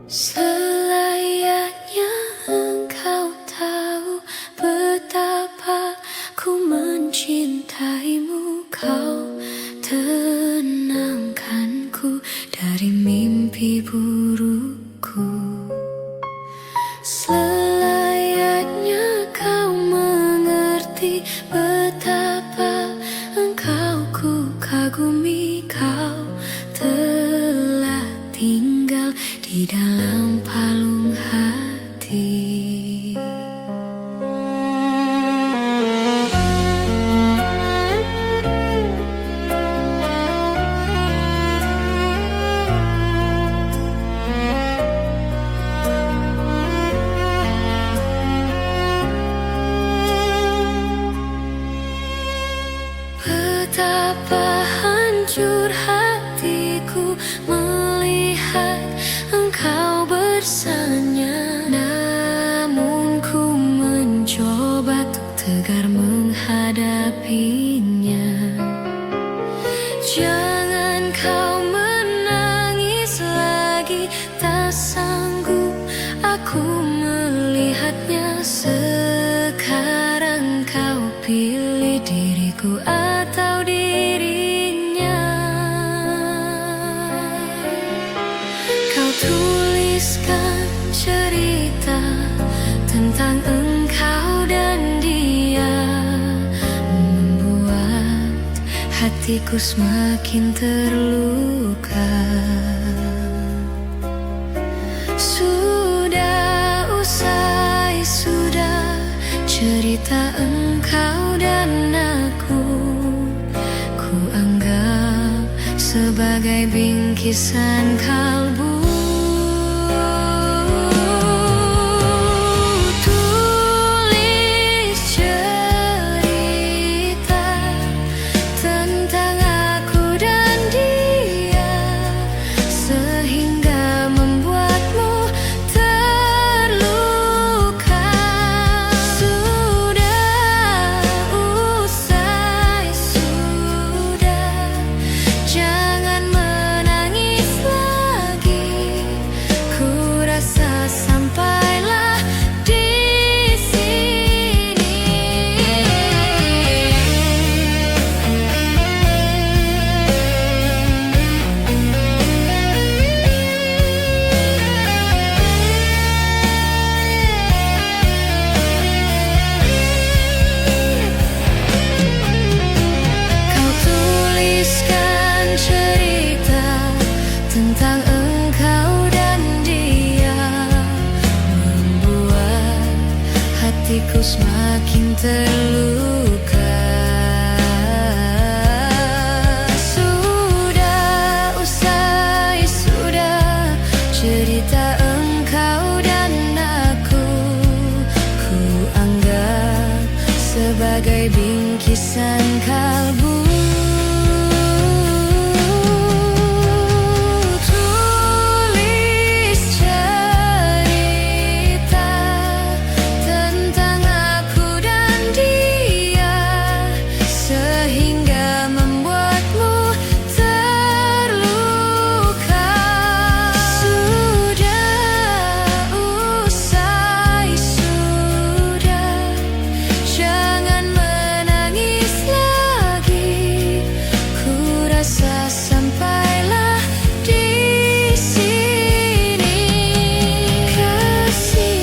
Selayaknya engkau tahu betapa ku mencintaimu. Kau tenangkanku dari mimpi burukku. Selayaknya kau mengerti betapa engkau ku kagumi. Kau telah tinggal di dalam palung hati. Betapa hancur hatiku melihat engkau bersanya. Namun ku mencoba untuk tegar menghadapinya. Jangan kau menangis lagi, tak sanggup aku melihatnya. Sekarang kau pilih diriku atau dirinya. Kau tuliskan cerita tentang engkau dan dia, membuat hatiku semakin terluka. Sudah usai, sudah cerita engkau dan aku. Ku anggap sebagai bingkisan kalbu. Tulis cerita tentang aku dan dia, sehingga membuatmu terluka. Sudah usai, sudah, jangan menangis lagi. Ku rasa sampailah di sini. Kau tuliskan cerita tentang engkau dan dia, membuat hatiku semakin terluka. Sudah usai, sudah cerita engkau dan aku. Ku anggap sebagai bingkisan kalbu. Tulis cerita tentang aku dan dia, sehingga membuatmu terluka. Sudah usai, sudah, jangan menangis lagi. Ku rasa sampailah di sini, kasih.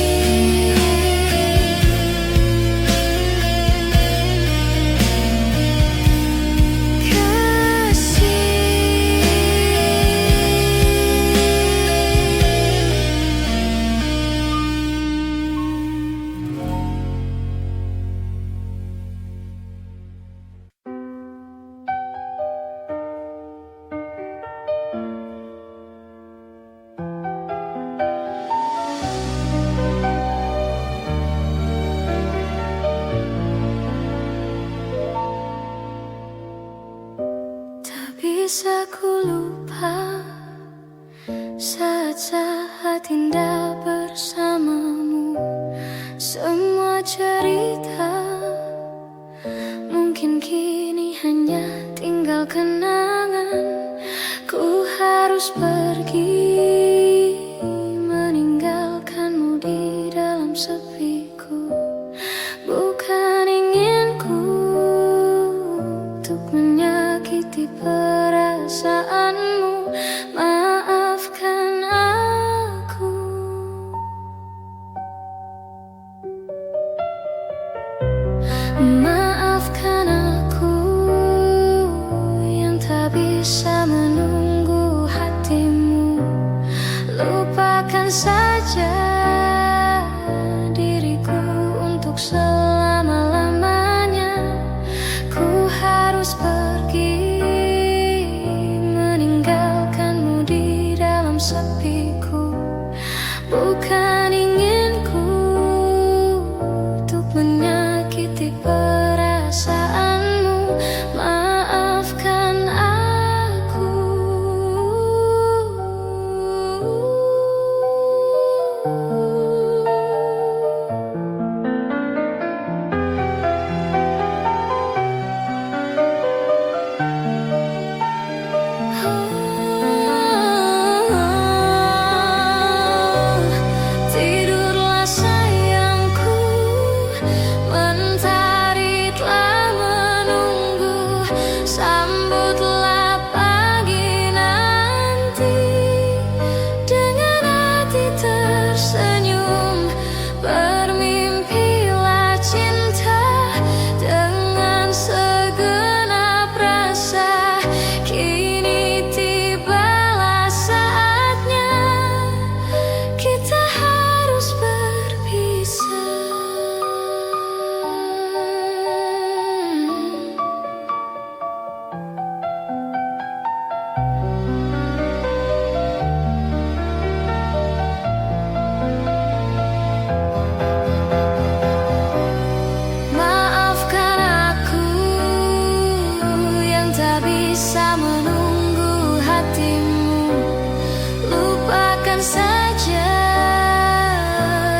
Tak bisa ku lupa saat-saat indah bersamamu. Semua cerita mungkin kini hanya tinggal kenangan. Ku harus pergi saja diriku untuk selama-lamanya. Ku harus pergi, meninggalkanmu di dalam sepiku. Bukan inginku untuk menyakiti perasaanmu. Maafkan aku. Tidurlah sayangku, mentari telah menunggu. Sambutlah pagi nanti dengan hati tersenyum. Bermimpilah cinta dengan segenap rasa. Kini tibalah saatnya kita harus berpisah. Maafkan aku yang tak bisa menunggu hatimu. Lupakan saja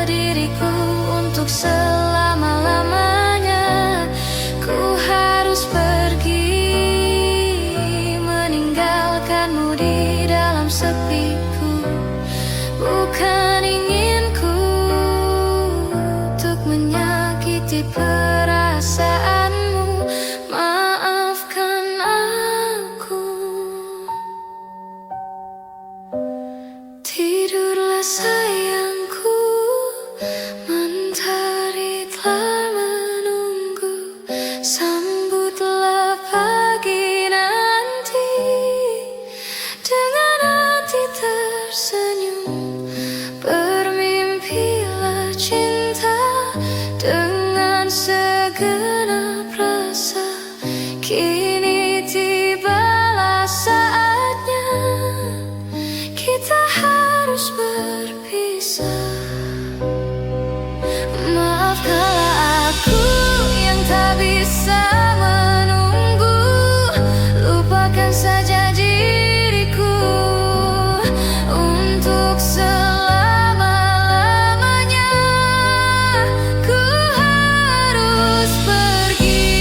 diriku untuk selama-lamanya. Ku harus pergi, meninggalkanmu di dalam sepiku. Bukan inginku untuk menyakiti perasaanmu. Maafkan aku. Tidurlah sayangku, mentari telah menunggu. Sambutlah pagi nanti dengan hati tersenyum. Bermimpilah cinta dengan segenap rasa. Kini tibalah saatnya kita harus berpisah. Maafkanlah aku yang tak bisa menunggu. Lupakan saja diriku untuk selama-lamanya. Ku harus pergi.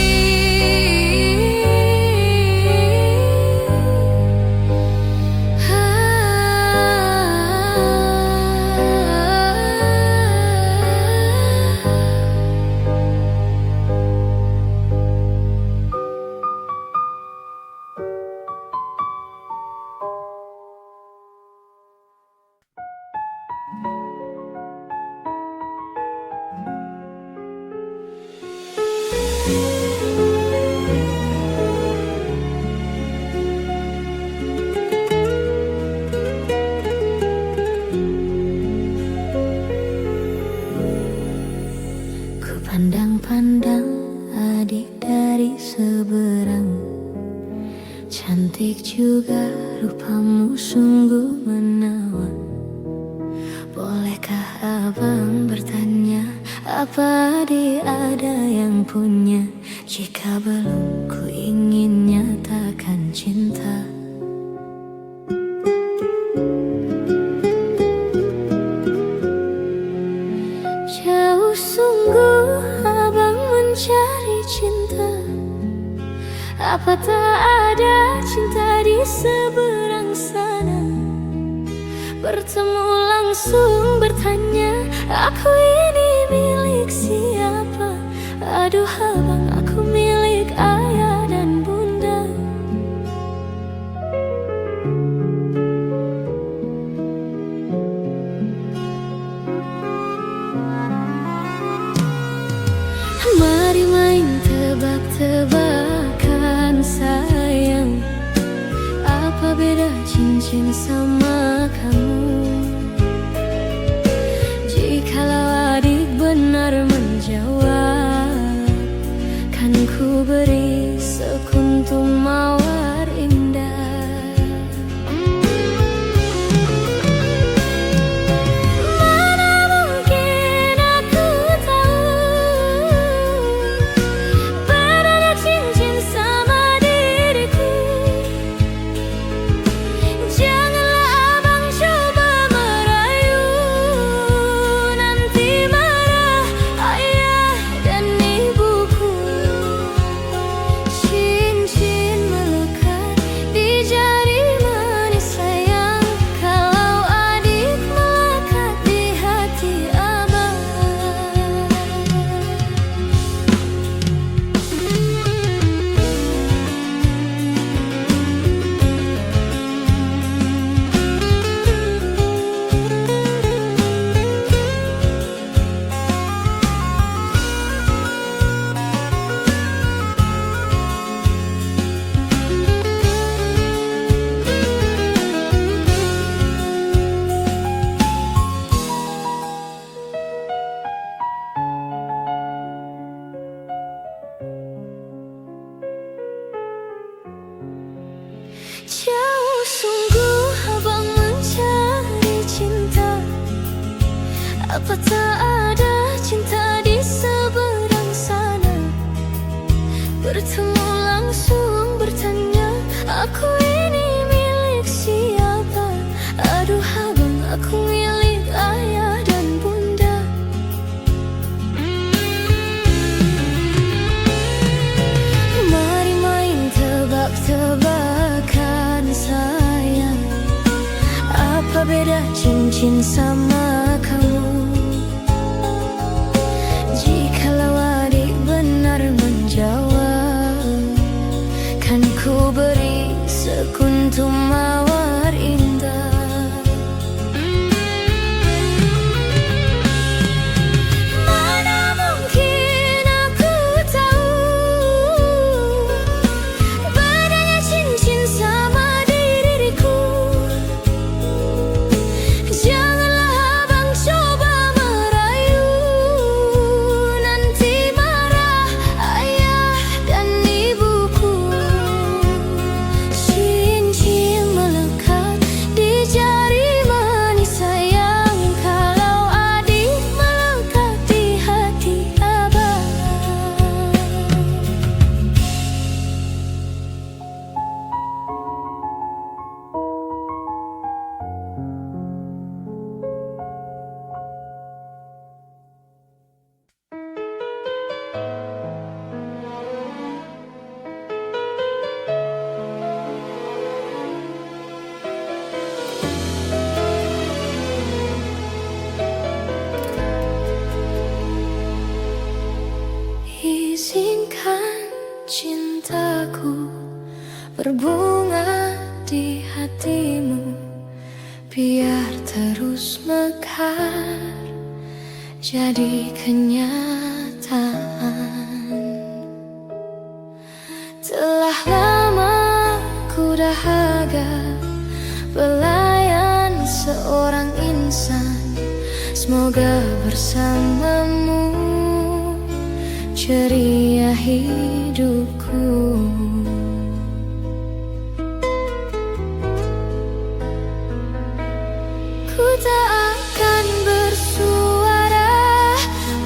Ku pandang-pandang adik dari seberang. Cantik juga rupamu, sungguh menawan. Bolehkah abang bertanya, apa adik ada yang punya? Jika belum, ku ingin nyatakan cinta. Jauh sungguh abang mencari cinta. Apa tak ada cinta di seberang sana? Bertemu langsung bertanya, aku ini milik siapa? Aduh abang, aku milik ayah dan bunda. Mari main tebak-tebakan sayang. Apa beda cincin sama kamu? beda cincin sama kamu. Jikalau adik benar menjawab, kan ku beri sekuntum mawar indah. Izinkan cintaku berbunga di hatimu, biar terus mekar jadi kenyataan. Telah lama ku dahaga pelayan seorang insan, semoga bersamamu ceria hidupku. Ku tak akan bersuara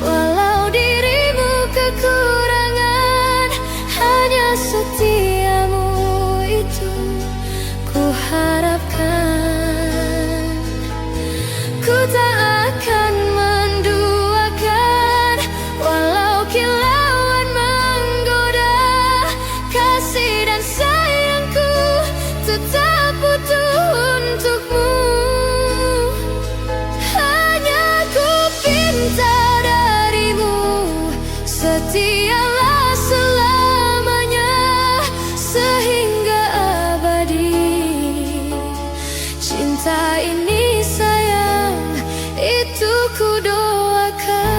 walau dirimu kekurangan, hanya setiamu itu ku harapkan. Ku tak akan menduakan walau kilauan menggoda, kasih dan sayangku tetap utuh untukmu. Hanya ku pinta darimu, setialah selamanya sehingga abadi. Cinta ini sayang, itu ku doakan.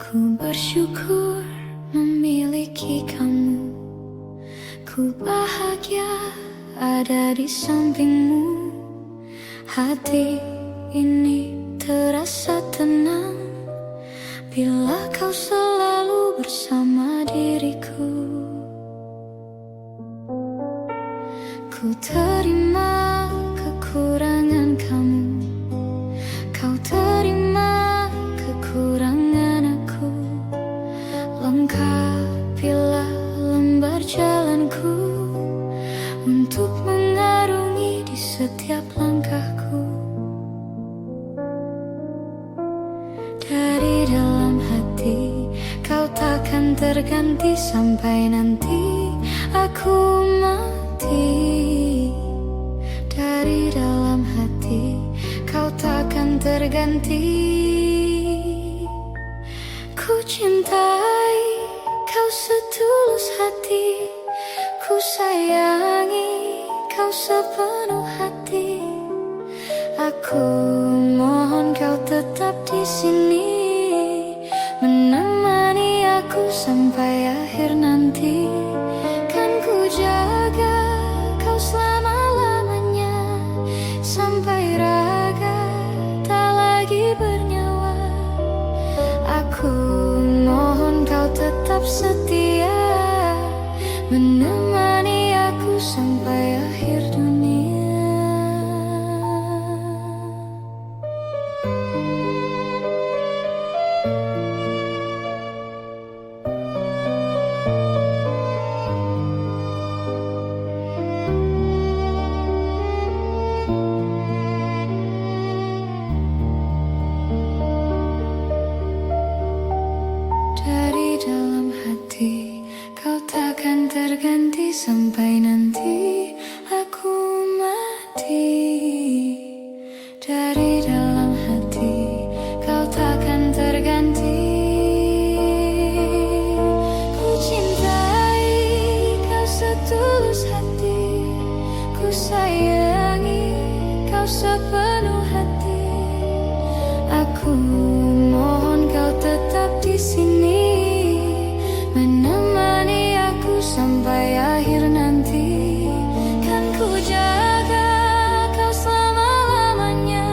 Ku bersyukur memiliki kamu. Ku bahagia ada di sampingmu. Hati ini terasa tenang bila kau selalu bersama diriku. Ku terima kekurangan kamu, kau terima kekurangan aku. Lengkapilah lembar jalanku untuk mengarungi di setiap langkahku. Dari dalam hati kau takkan terganti sampai nanti aku mati. Dari dalam hati kau takkan terganti. Ku cintai kau setulus hati, ku sayangi kau sepenuh hati. Aku mohon kau tetap di sini, menemani aku sampai akhir nanti. Kan ku jaga kau selama-lamanya, sampai raga tak lagi bernyawa. Aku mohon kau tetap setia, menemani aku sampai akhir dunia. Dari dalam hati kau takkan terganti sampai nanti aku mati. Dari dalam hati kau takkan terganti. Ku cintai kau setulus hati, ku sayangi kau sepenuh hati. Aku mohon kau tetap di sini, menemani aku sampai akhir nanti. Kan ku jaga kau selama-lamanya,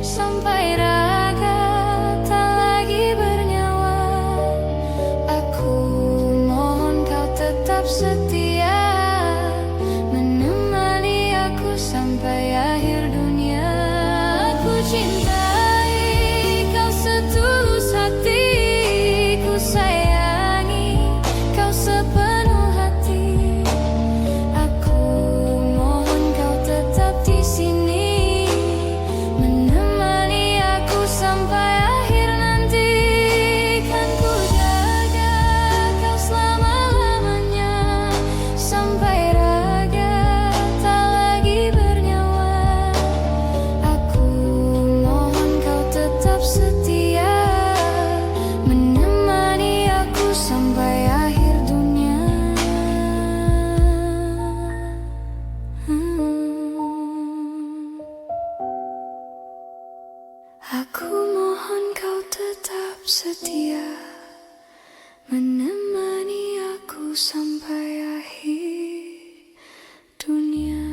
sampai raga tak lagi bernyawa. Aku mohon kau tetap setia, menemani aku sampai akhir dunia. Aku cintai kau setulus hati, ku sayangi kau sepenuh hati. Aku mohon kau tetap di sini, menemani aku sampai akhir nanti. Kan ku jaga kau selama-lamanya, sampai raga tak lagi bernyawa. Aku mohon kau tetap setia, menemani aku sampai akhir dunia. Aku mohon kau tetap setia, menemani aku sampai akhir dunia.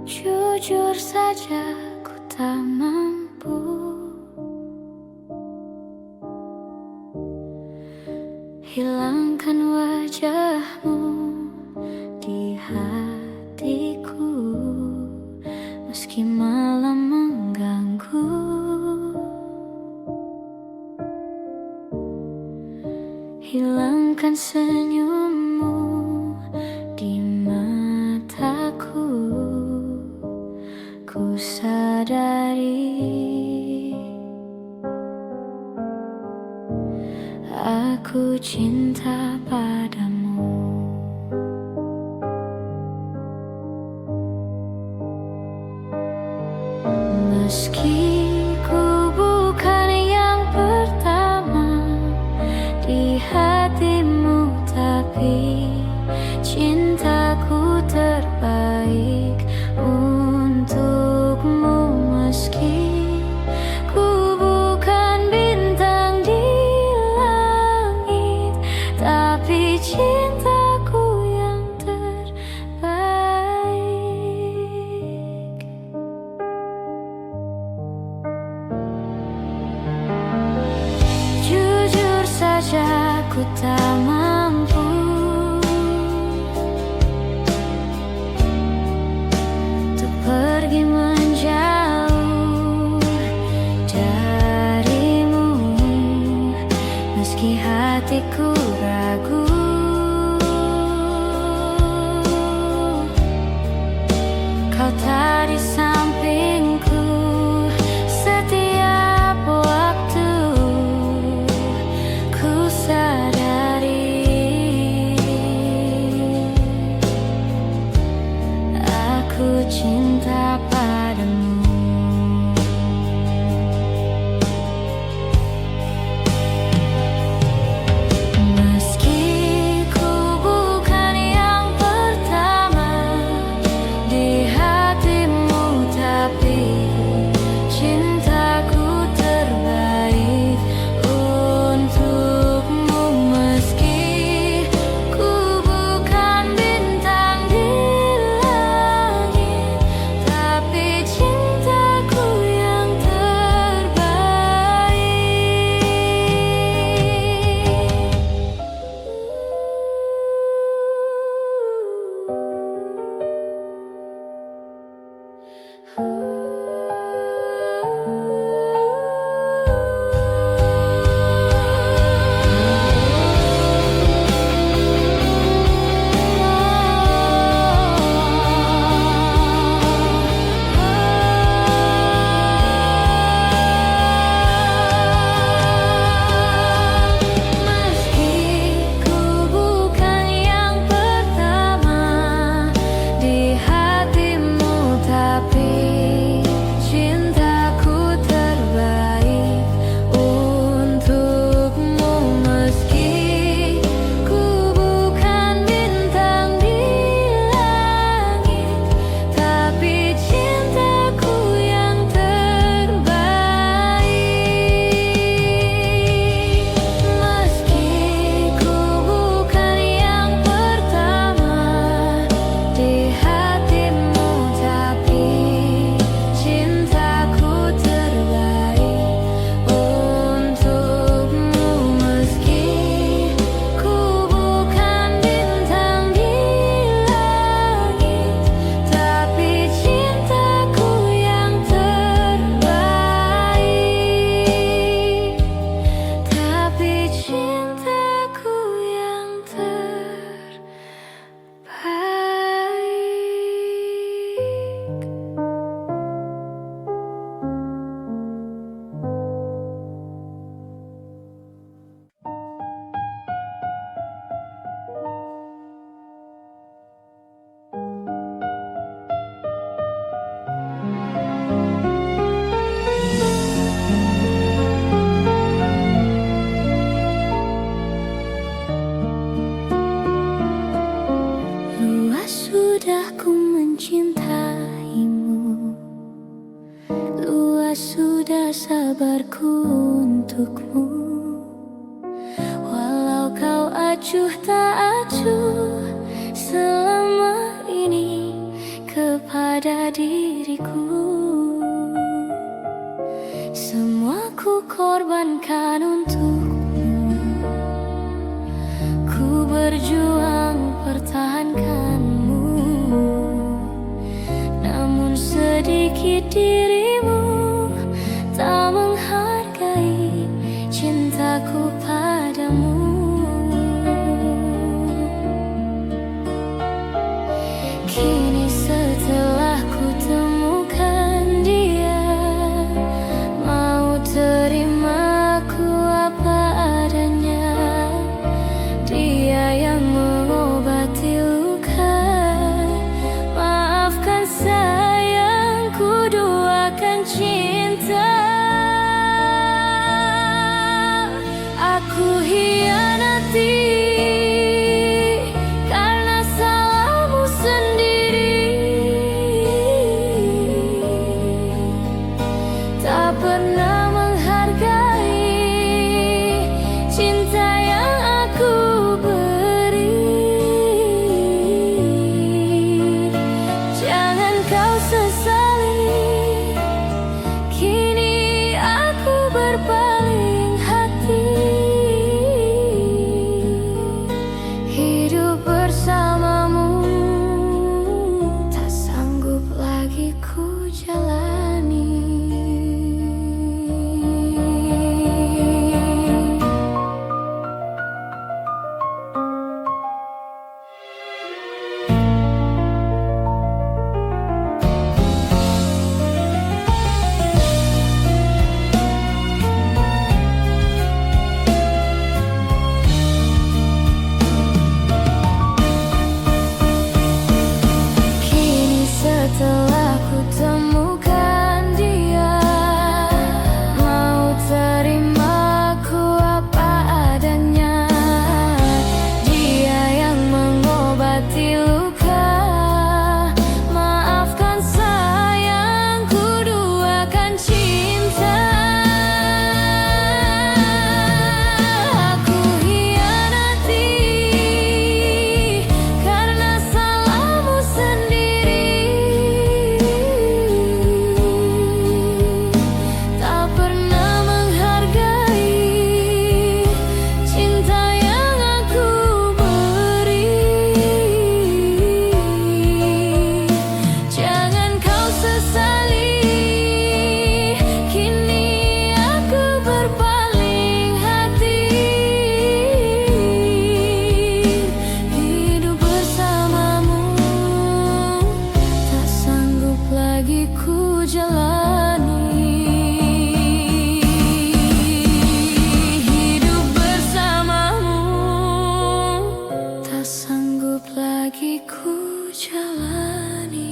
Jujur saja ku tak mampu hilangkan wajahmu di hatiku, meski malam mengganggu. Hilangkan senyummu di mataku. Ku sadari aku cinta padamu. Meski ku bukan yang pertama di hatimu, tapi cintaku terbaik untukmu. Meski ku bukan bintang di langit, tapi cintaku yang terbaik. Jujur saja ku tak mampu untuk pergi menjauh darimu. Meski hatiku ragu, kau tak di sampingku setiap waktu. Ku sadari aku cinta padamu. Meski ku bukan yang pertama di hatimu, tapi cintaku terbaik untukmu. Meski ku bukan bintang di langit, tapi cintaku yang terbaik. Meski ku bukan yang pertama di hatimu, tapi cintaku terbaik untukmu. Meski ku bukan bintang di langit, tapi cintaku yang terbaik. Meski ku bukan yang pertama di hatimu, tapi cintaku terbaik untukmu. Meski ku bukan bintang di langit, tapi cintaku yang terbaik. Tapi cintaku yang terbaik. Luas sudah ku mencintaimu, luas sudah sabarku untukmu. Walau kau acuh tak acuh selama ini kepada diriku, semua ku korbankan untukmu. Ku berjuang pertahankanmu, namun sedikit dirimu tak menghargai cintaku padamu. Kini setelah ku temukan dia, mau terimaku apa adanya. Dia yang mengobati luka, maafkan sayang, ku doakan cinta. Aku hianati karena salahmu sendiri. Tak pernah menghargai cinta yang aku beri. Jangan kau sesali, kini aku berpaling hati. Hidup bersamamu tak sanggup lagi ku jalani. Kini setelah ku temukan dia, mau terima ku apa adanya. Dia yang mengobati luka, maafkan sayang, ku duakan cinta. Aku hianati karena salahmu sendiri. Tak pernah menghargai cinta yang aku beri. Jangan kau sesali, kini aku berpaling hati. Hidup bersamamu tak sanggup lagi ku jalani. Hidup bersamamu tak sanggup lagi ku jalani.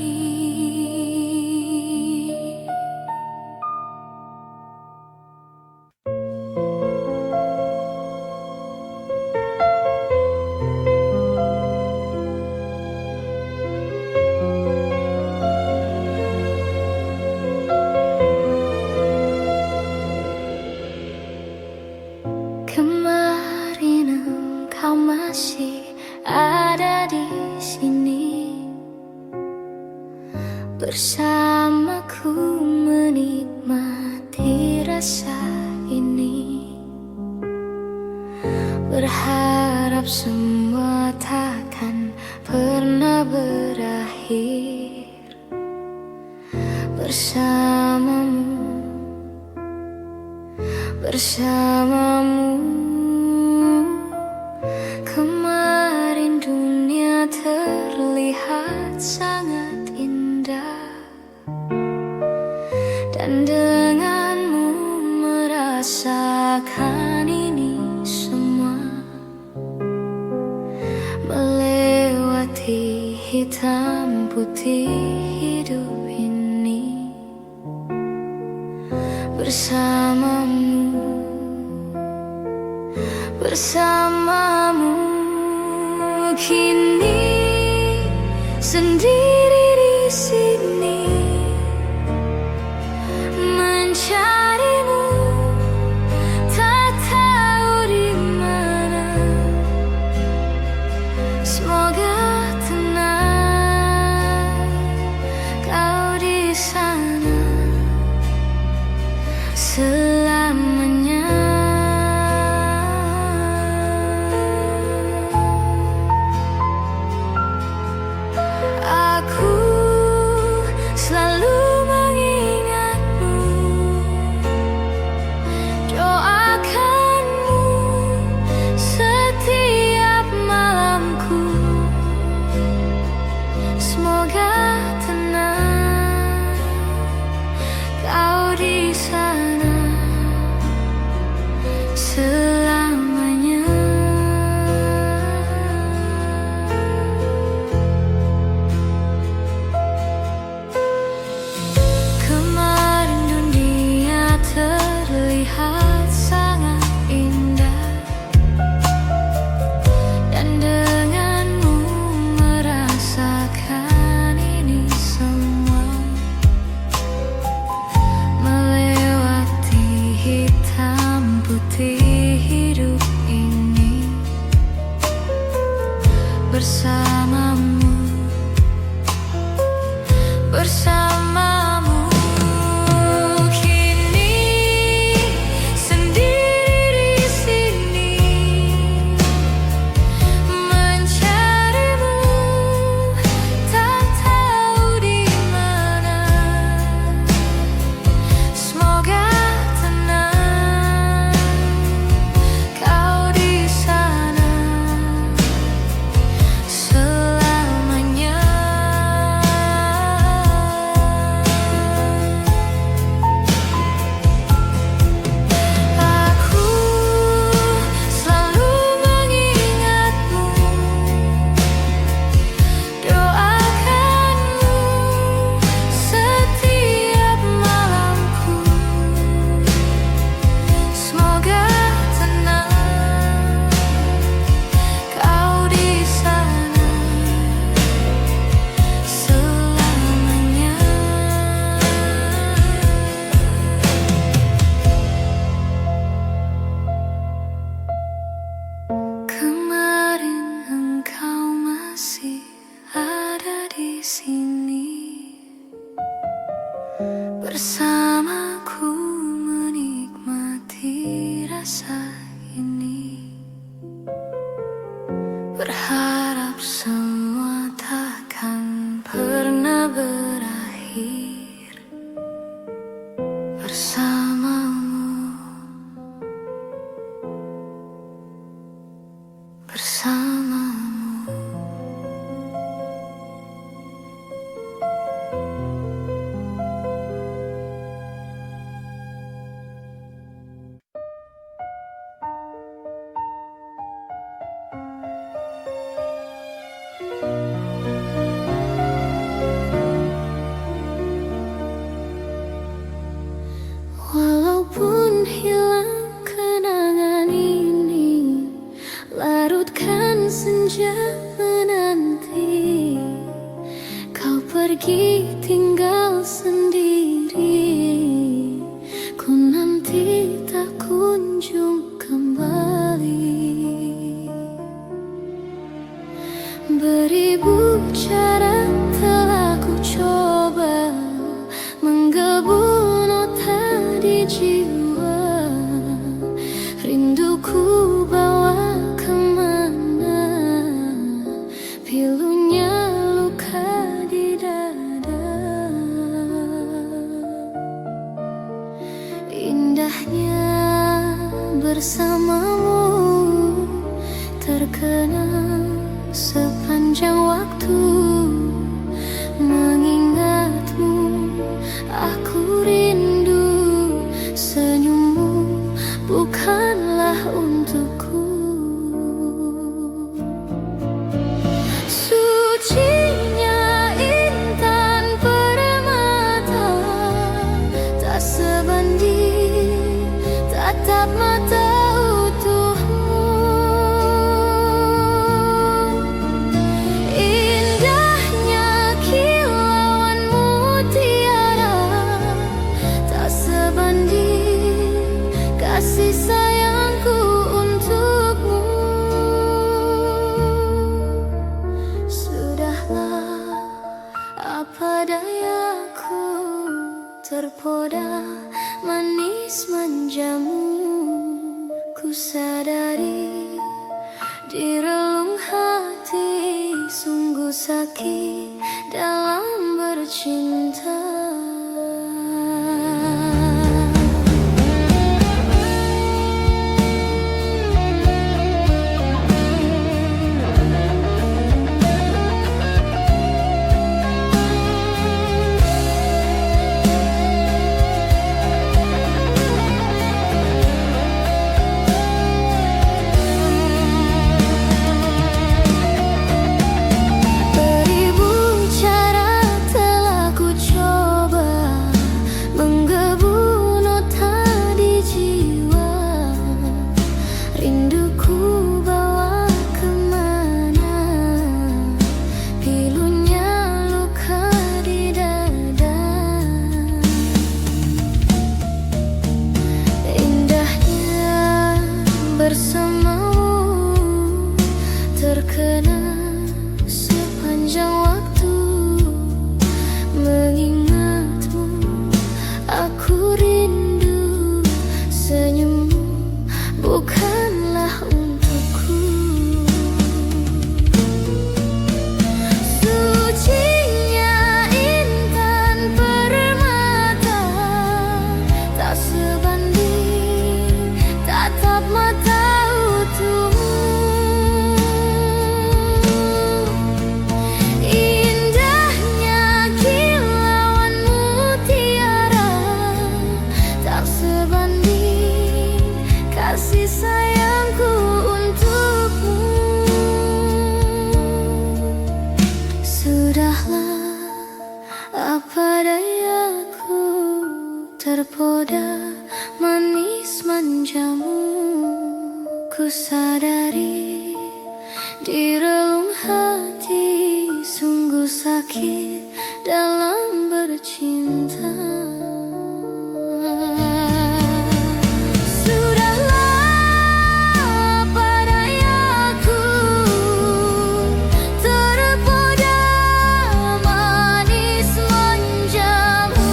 Kemarin engkau masih ada di sini, bersamaku menikmati rasa ini. Berharap semua takkan pernah berakhir bersamamu, bersamamu. Kemarin dunia terlihat sangat indah, dan denganmu merasakan ini semua. Melewati hitam putih hidup ini bersamamu, bersamamu. Kini sendiri di sini mencarimu, tak tahu di mana. Semoga tenang kau di sana selamanya. bersamaku menikmati rasa ini. Berharap semua takkan pernah berakhir bersamamu, bersamamu. Walaupun hilang kenangan ini, larutkan senja menanti. Kau pergi tinggal sendiri, ku nanti tak kunjung kembali. Beribu cara telah ku coba menggebu nota di jiwa. Rinduku bawa kemana, pilunya luka di dada. Indahnya bersamamu terkenang sepanjang waktu. Mengingatmu aku rindu, senyummu bukanlah untukku. Sucinya intan permata, tak sebanding tatap mata utuhmu. Indahnya kilauan mutiara, tak sebanding kasih sayangku untukmu. Sudahlah, apa dayaku, terpoda manis manjamu. Ku sadari di relung hati, sungguh sakit dalam bercinta. Beribu cara telah ku coba menggebu nota di jiwa. Rinduku bawa kemana, pilunya luka di dada. Indahnya bersamamu terkenang sepanjang waktu. Mengingatmu aku rindu, senyummu bukanlah untukku. Sucinya intan permata, tak sebanding tatap mata utuhmu. Indahnya kilauan mutiara, tak sebanding kasih sayangku untukmu. Sudahlah, apa dayaku, terpoda manis manjamu. Ku sadari di relung hati, sungguh sakit dalam bercinta. Sudahlah, apa dayaku, terpoda manis manjamu.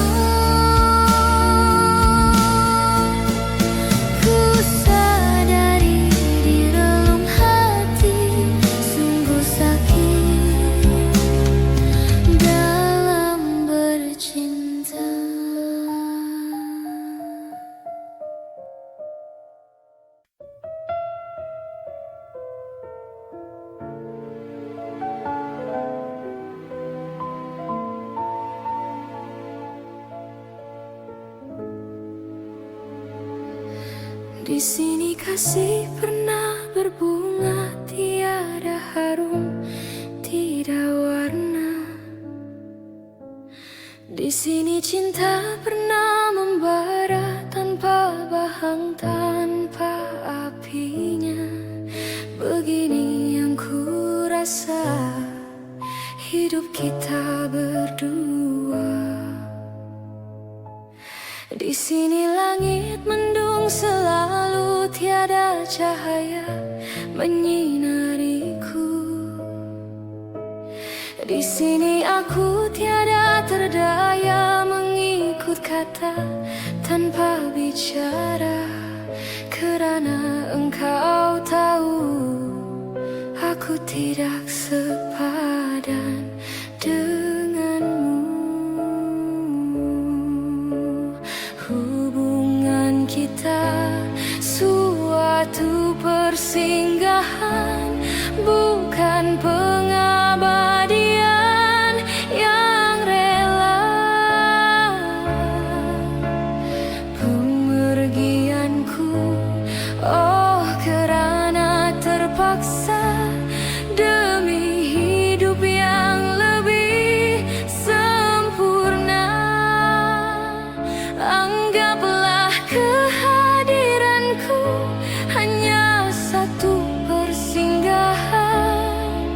cinta. Di sini kasih pernah berbunga, tiada harum, tidak warna. Di sini cinta pernah membara tanpa bahang, tanpa apinya. Begini yang ku rasa hidup kita berdua. Di sini langit mendung selalu, tiada cahaya menyinariku. Di sini aku tiada terdaya mengikut kata tanpa bicara, kerana engkau tahu aku tidak sepadan denganmu. Hubungan kita suatu persinggahan, bukan pengabadian yang rela. Pemergianku, oh kerana terpaksa, demi hidup yang lebih sempurna. Anggaplah kehadiranku hanya satu persinggahan.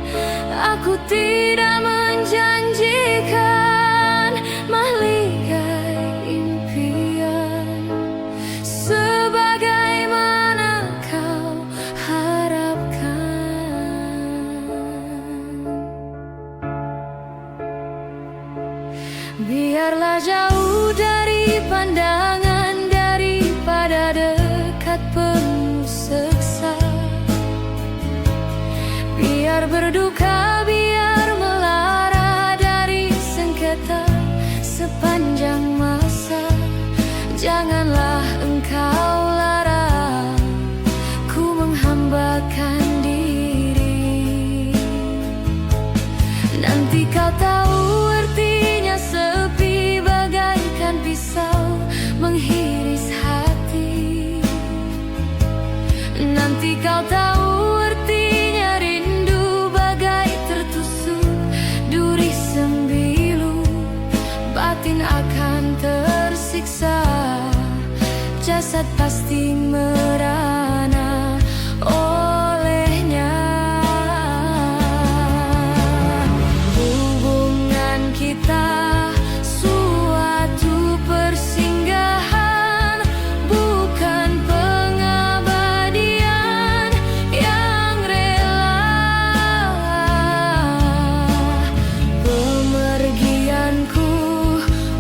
Aku tidak menjanjikan mahligai impian, sebagaimana kau harapkan. Biarlah jauh dari pandangan daripada dekat penuh seksa. Biar berduka, biar melara dari sengketa sepanjang masa. Janganlah engkau larang ku menghambakan diri. Nanti kau tahu artinya sepi, bagaikan pisau menghiris hati. Nanti kau tahu artinya rindu, bagai tertusuk duri sembilu. Batin akan tersiksa, jasad pasti merana olehnya. Hubungan kita suatu persinggahan, bukan pengabadian yang rela. Pemergianku,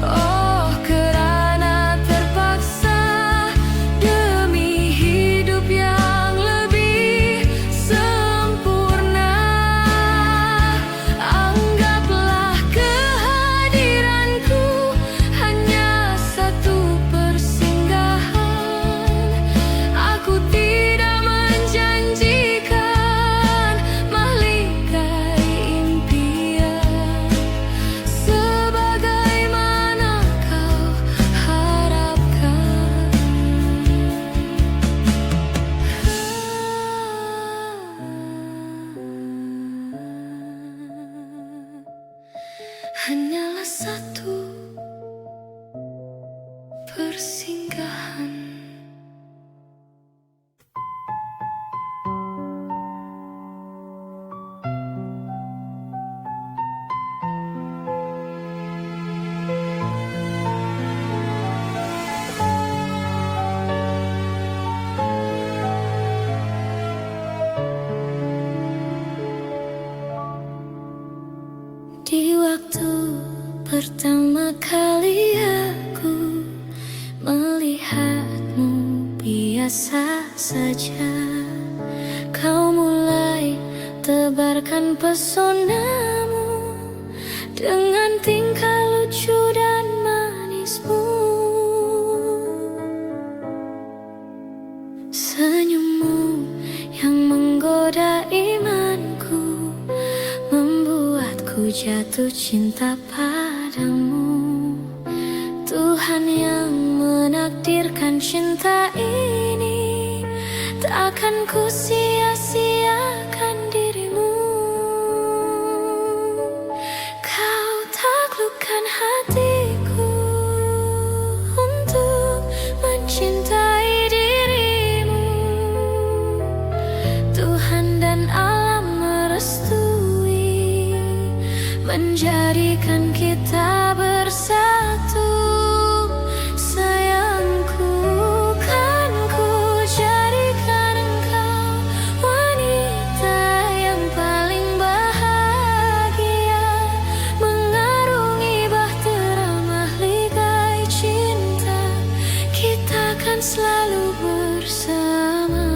oh kerana terpaksa, demi hidup yang lebih sempurna. Anggaplah kehadiranku hanya satu persinggahan. Aku tidak menjanjikan mahligai impian, sebagaimana kau harapkan. Hanyalah satu persinggahan. Di waktu pertama kali aku melihatmu, biasa saja kau mulai tebarkan pesonamu dengan tingkah lucu dan manis. manismu. Senyummu yang menggoda imanku, membuatku jatuh cinta padamu. Tuhan yang menakdirkan cinta ini, takkan ku sia-siakan dirimu. Kau taklukkan hatiku untuk mencintai dirimu. Tuhan dan alam merestui, menjadikan kita bersatu. Sayangku, kan ku jadikan engkau wanita yang paling bahagia, mengarungi bahtera mahligai cinta. Kita kan selalu bersama.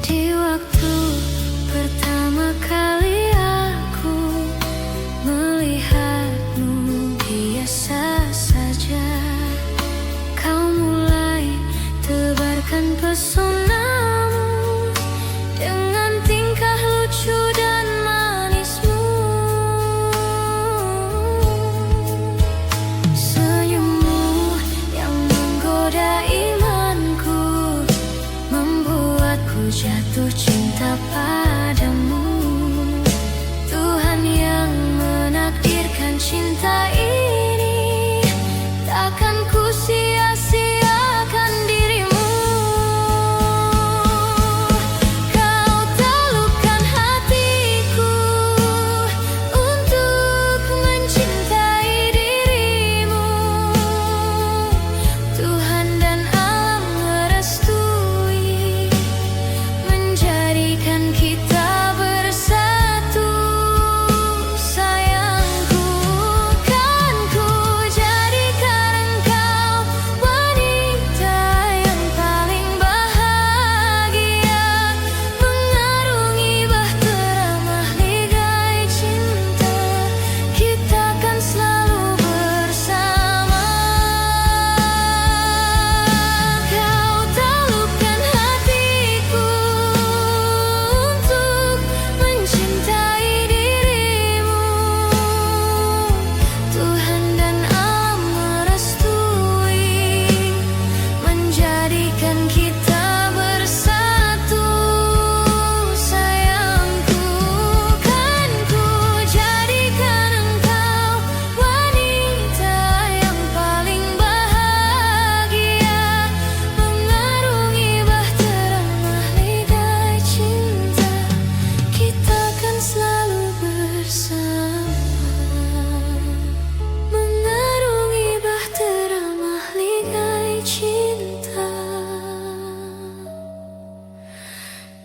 Di waktu pertama kali aku melihatmu biasa saja, kau mulai tebarkan pesonamu dengan tingkah lucu dan manismu. Senyummu yang menggoda imanku, membuatku jatuh cinta padamu. Tuhan yang menakdirkan cinta ini, takkan ku sia-siakan dirimu. Kau taklukkan hatiku untuk mencintai dirimu. Tuhan dan alam merestui, menjadikan kita bersatu. Sayangku, kan ku jadikan engkau wanita yang paling bahagia, mengarungi bahtera mahligai cinta. Kita kan selalu bersama. Kau taklukkan hatiku untuk mencintai dirimu. Tuhan dan alam merestui, menjadikan kita bersatu. Sayangku, kan ku jadikan engkau wanita yang paling bahagia, mengarungi bahtera mahligai cinta. Kita kan selalu bersama, mengarungi bahtera mahligai cinta.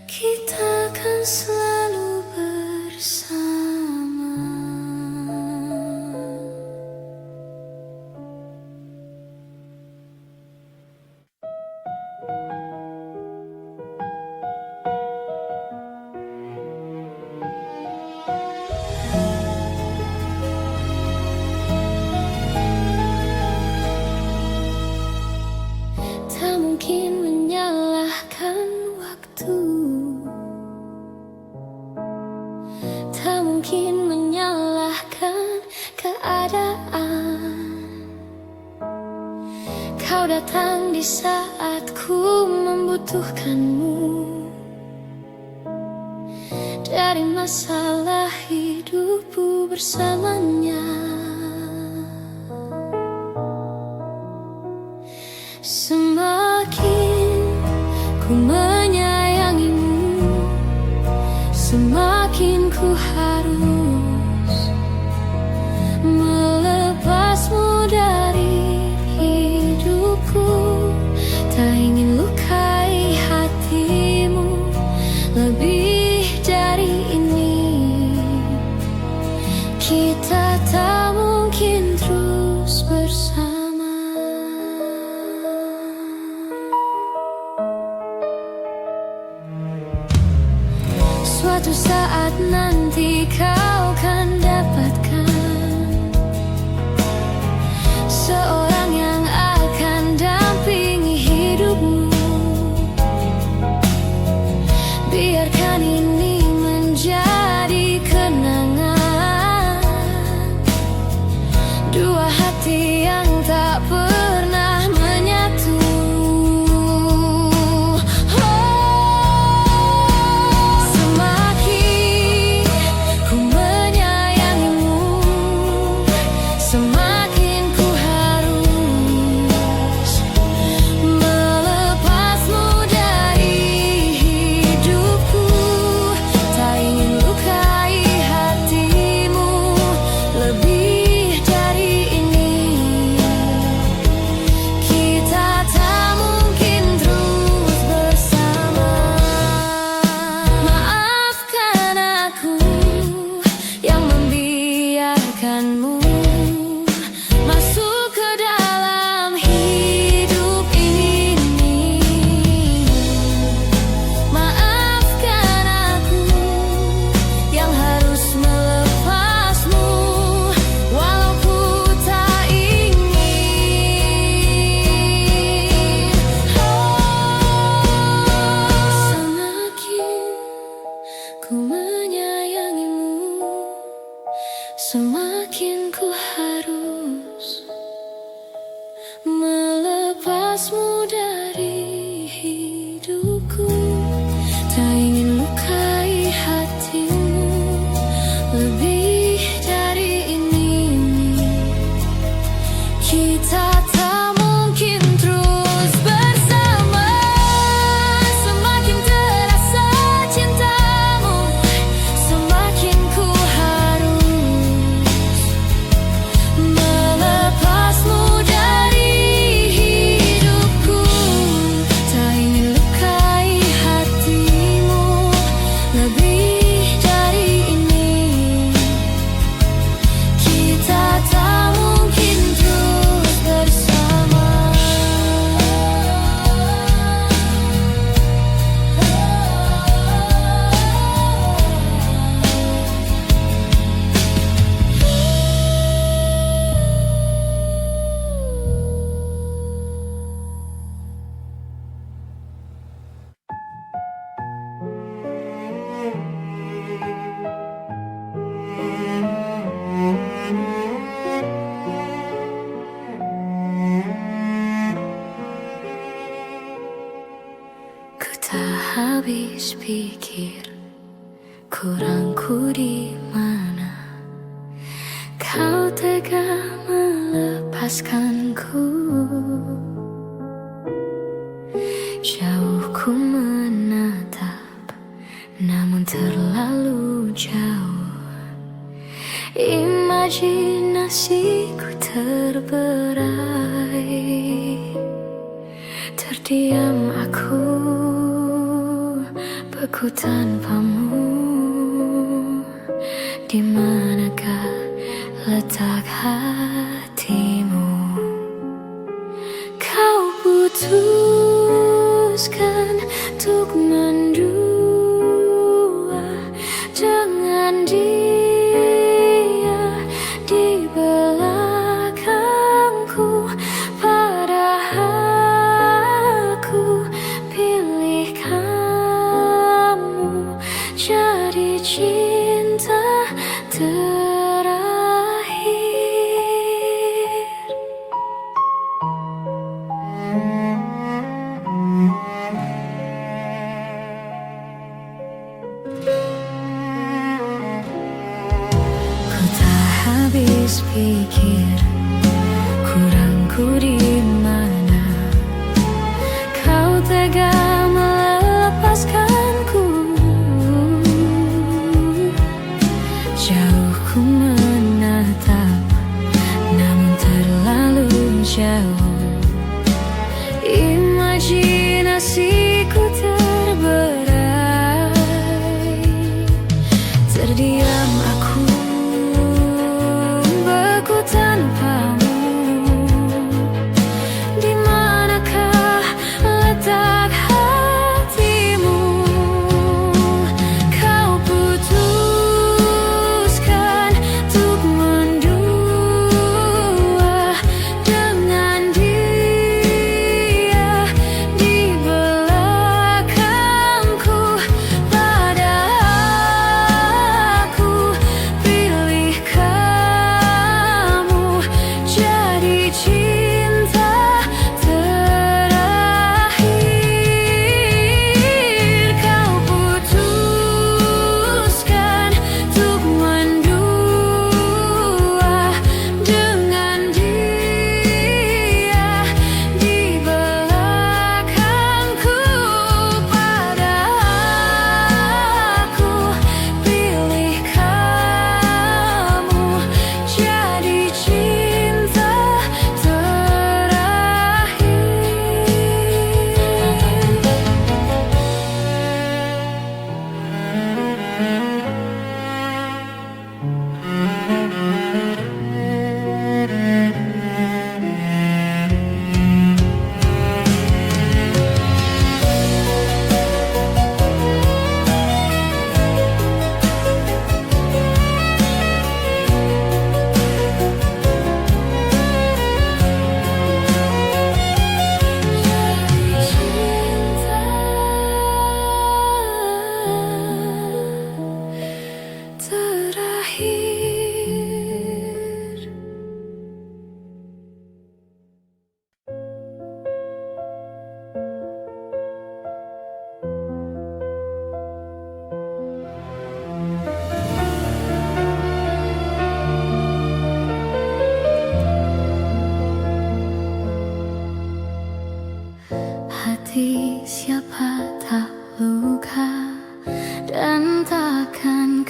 Kita kan selalu bersama. Tak mungkin menyalahkan waktu, tak mungkin menyalahkan keadaan. Kau datang di saat ku membutuhkanmu. Dari masalah hidupku bersamanya, semakin ku menyayangimu, semakin ku harus melepasmu dari hidupku. Tak ingin lukai hatimu, suatu saat nanti kau kan dapatkan seorang yang akan dampingi hidupmu. Biarkan ini menjadi kenangan dua hati yang tak pernah menyatu. Semakin ku menyayangimu, semakin ku harus melepasmu dari hidupku. Tak ingin lukai hatimu lebih dari ini. Kita tak mungkin terus bersama. Maafkan aku yang membiarkanmu masuk ke dalam hidup ini. Maafkan aku yang harus melepasmu walau ku tak ingin. Semakin ku menyayangimu, semakin ku harus melepasmu dari hidupku. Tak ingin lukai hatimu lebih dari ini. Kita tak mungkin terus bersama. Semakin terasa cintamu, semakin ku harus melepasmu dari hidupku. Tak ingin lukai hatimu lebih dari ini. Kita tak mungkin terus bersama. Ku tak habis pikir kurangku di mana kau tega melepaskanku. Jauh ku menatap, namun terlalu jauh. Imajinasiku terberai. Terdiam aku, beku tanpamu. Di manakah letak hatimu? Kau putuskan untuk mendua dengan dia di belakangku. Padahal aku pilih kamu jadi cinta terakhir. Ku tak habis pikir kurangku di mana kau tega melepaskanku. Jauh ku menatap, namun terlalu jauh. Imajinasiku terberai. Terdiam aku, beku tanpamu.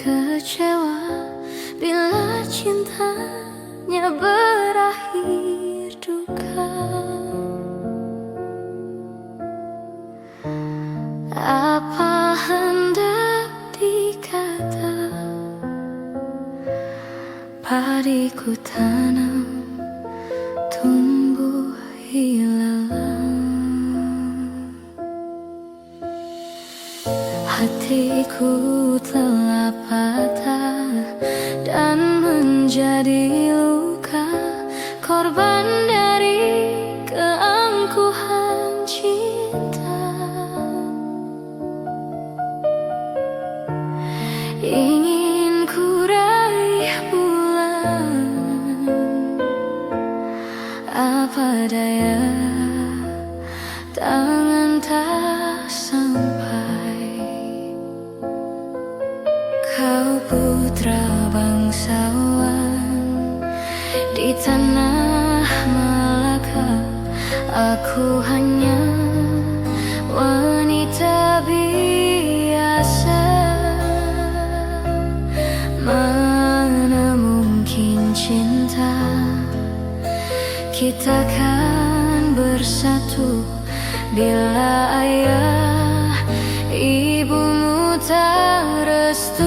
kecewa bila cintanya berakhir duka. Apa hendak dikata, padiku tanam tumbuh hilang. Hatiku telah patah dan menjadi luka, korban dari keangkuhan cinta. Ingin ku raih bulan, apa daya tangan tak sampai. Kau putra bangsawan di tanah Malaka, aku hanya wanita biasa. Mana mungkin cinta kita kan bersatu bila ayah ibumu tak restu.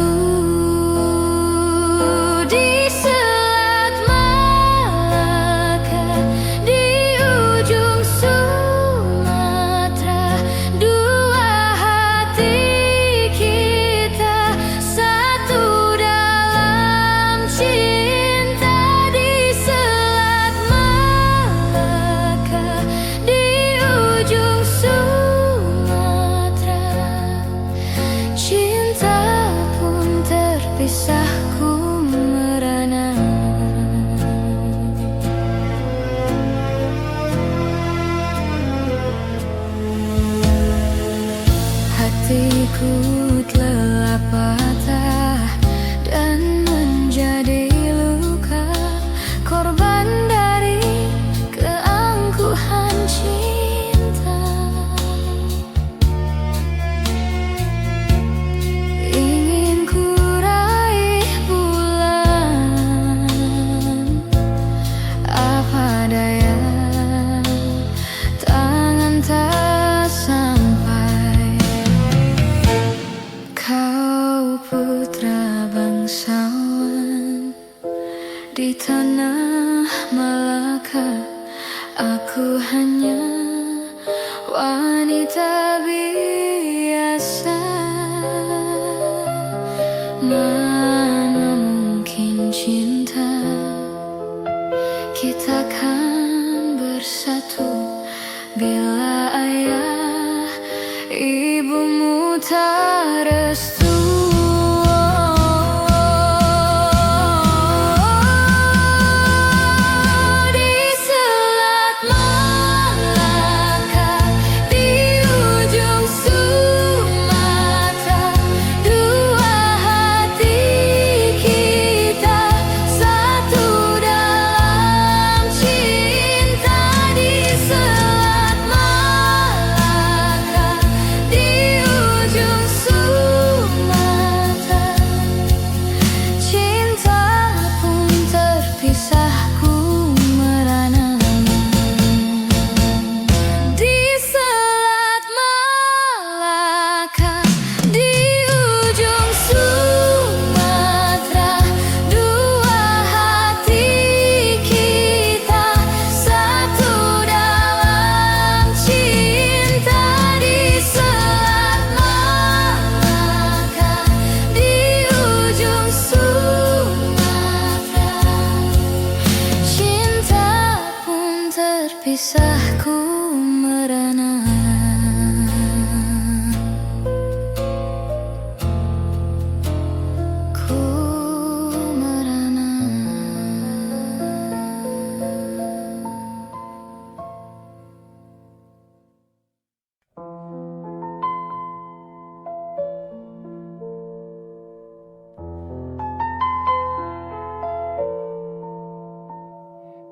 Di Selat Malaka, di ujung Sumatera, dua hati kita satu dalam cinta. Di Selat Malaka, di ujung Sumatera, cinta pun terpisah ku merana. Hatiku telah patah dan menjadi luka, korban dari keangkuhan cinta. Ingin ku raih bulan, apa daya tangan tak sampai. Kau putra bangsawan di tanah Malaka, aku hanya wanita biasa. Mana mungkin cinta kita kan bersatu bila ayah ibumu tak restu. Di Selat Malaka, di ujung Sumatera, dua hati kita satu dalam cinta. Di Selat Malaka, di ujung Sumatera, cinta pun terpisah ku merana. Di Selat Malaka, di ujung Sumatera, dua hati kita satu dalam cinta. Di Selat Malaka, di ujung Sumatera, cinta pun terpisah ku merana. Ku merana.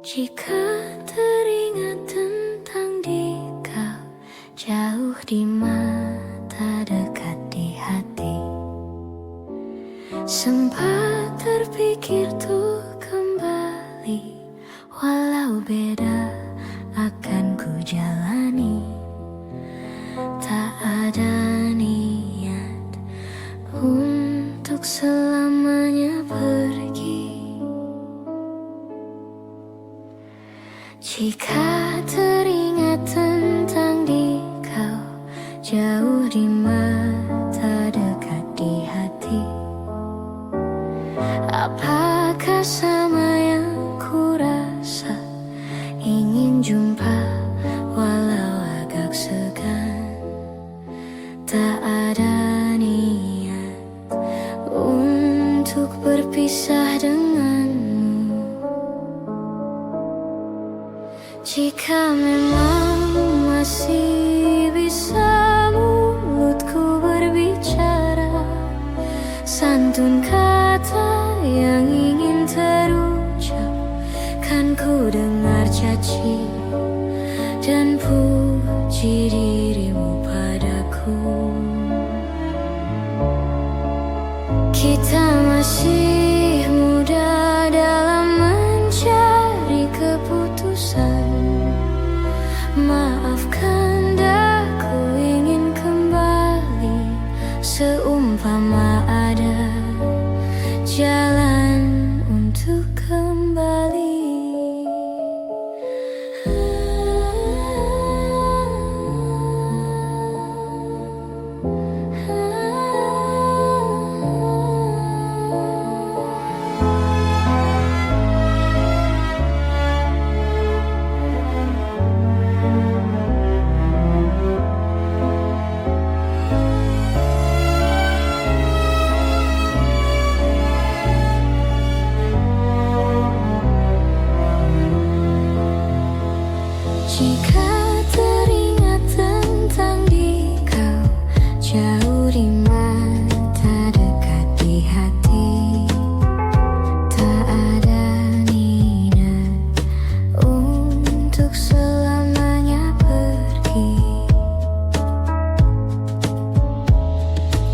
Jika teringat tentang dikau, jauh di mata dekat di hati, Sempat terpikir tuh kembali, walau beda akan ku jalani. Tak ada niat untuk selamanya pergi. Jika teringat tentang di kau, jauh di mata dekat di hati, apakah sama yang ku rasa? Ingin jumpa walau agak segan. Tak ada niat untuk berpisah denganmu. Jika memang masih bisa mulutku berbicara, santun kata yang ingin terucap, kan ku dengar caci dan puji dirimu padaku. Kita masih muda dalam mencari keputusan. Maafkan aku ingin kembali, seumpama ada jalan untuk kembali. Jika teringat tentang di kau, jauh di mata dekat di hati, tak ada niat untuk selamanya pergi.